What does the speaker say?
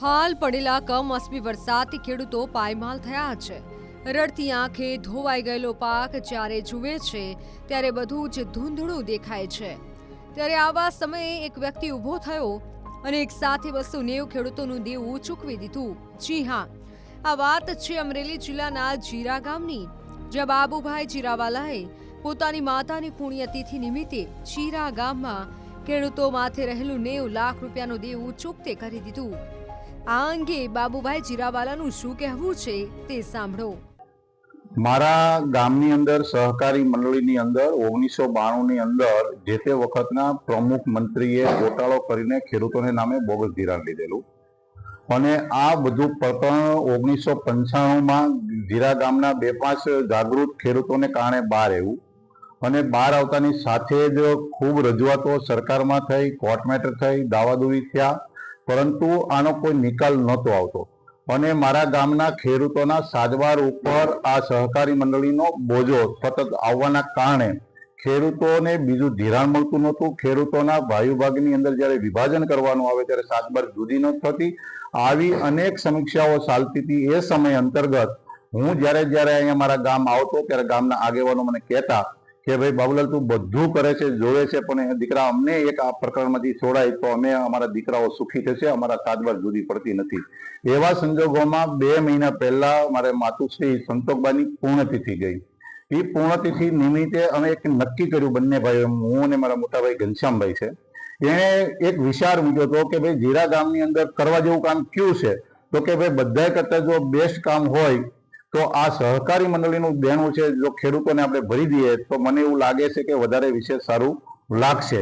હાલ પડેલા કમોસમી વરસાદથી ખેડૂતો પાયમાલ થયા છે। રડતી આંખે ધોવાઈ ગયેલો પાક જ્યારે જુએ છે ત્યારે બધું જ ધૂંધળું દેખાય છે। ત્યારે આવા સમયે એક વ્યક્તિ ઊભો થયો અને એક સાથે 290 ખેડૂતોનું દેવું ચૂકવી દીધું। જી હા, આ વાત છે અમરેલી જિલ્લાના જીરા ગામની, જ્યાં બાબુભાઈ જીરાવાલાએ પોતાની માતાની પુણ્યતિથિ નિમિત્તે જીરા ગામમાં ખેડૂતો માથે રહેલું 90 લાખ રૂપિયાનું દેવું ચૂકતે કરી દીધું। આ અંગે બાબુભાઈ જીરાવાલાનું શું કહેવું છે તે સાંભળો। મારા ગામની અંદર સહકારી મંડળીની અંદર 1992 ની અંદર જે તે વખતના પ્રમુખ મંત્રીએ ગોટાળો કરીને ખેડૂતોને નામે બોગસ ધિરાણ લીધેલું અને આ બધું પ્રકરણ 1995માં જીરા ગામના 2-5 જાગૃત ખેડૂતોને કારણે બહાર આવ્યું અને બહાર આવતાની સાથે જ ખૂબ રજૂઆતો સરકારમાં થઈ, કોર્ટ મેટર થઈ, દાવાદોવી થયા, પરંતુ આનો કોઈ નિકાલ નહોતો આવતો અને મારા ગામના ખેડૂતોના સાજવાર ઉપર આ સહકારી મંડળીનો બોજો સતત આવવાના કારણે ખેડૂતોને બીજું ધિરાણ મળતું નહોતું। ખેડૂતોના ભાઈભાગની અંદર જ્યારે વિભાજન કરવાનું આવે ત્યારે સાતબાર જુદી ન થતી। આવી અનેક સમીક્ષાઓ ચાલતી હતી। એ સમય અંતર્ગત હું જ્યારે અહીંયા મારા ગામ આવતો ત્યારે ગામના આગેવાનો મને કહેતા કે ભાઈ બાબુલાલ, તું બધું કરે છે, જોવે છે, પણ દીકરા અમને એક આ પ્રકરણમાંથી છોડાય તો અમે અમારા દીકરાઓ સુખી થશે, અમારા સાતબાર જુદી પડતી નથી। એવા સંજોગોમાં 2 મહિના પહેલા મારે માતુશ્રી સંતોકબાની પૂર્ણતિથિ ગઈ। એ પૂર્ણતિથિ નિમિત્તે અમે એક નક્કી કર્યું, બંને ભાઈઓ, હું અને મારા મોટા ભાઈ ઘનશ્યામભાઈ છે, એણે એક વિચાર મૂક્યો હતો કે ભાઈ જીરા ગામની અંદર કરવા જેવું કામ કયું છે, તો કે ભાઈ બધા કરતા જો બેસ્ટ કામ હોય તો આ સહકારી મંડળીનું દેણું છે, જો ખેડૂતોને આપણે ભરી દઈએ તો મને એવું લાગે છે કે વધારે વિશેષ સારું લાગશે।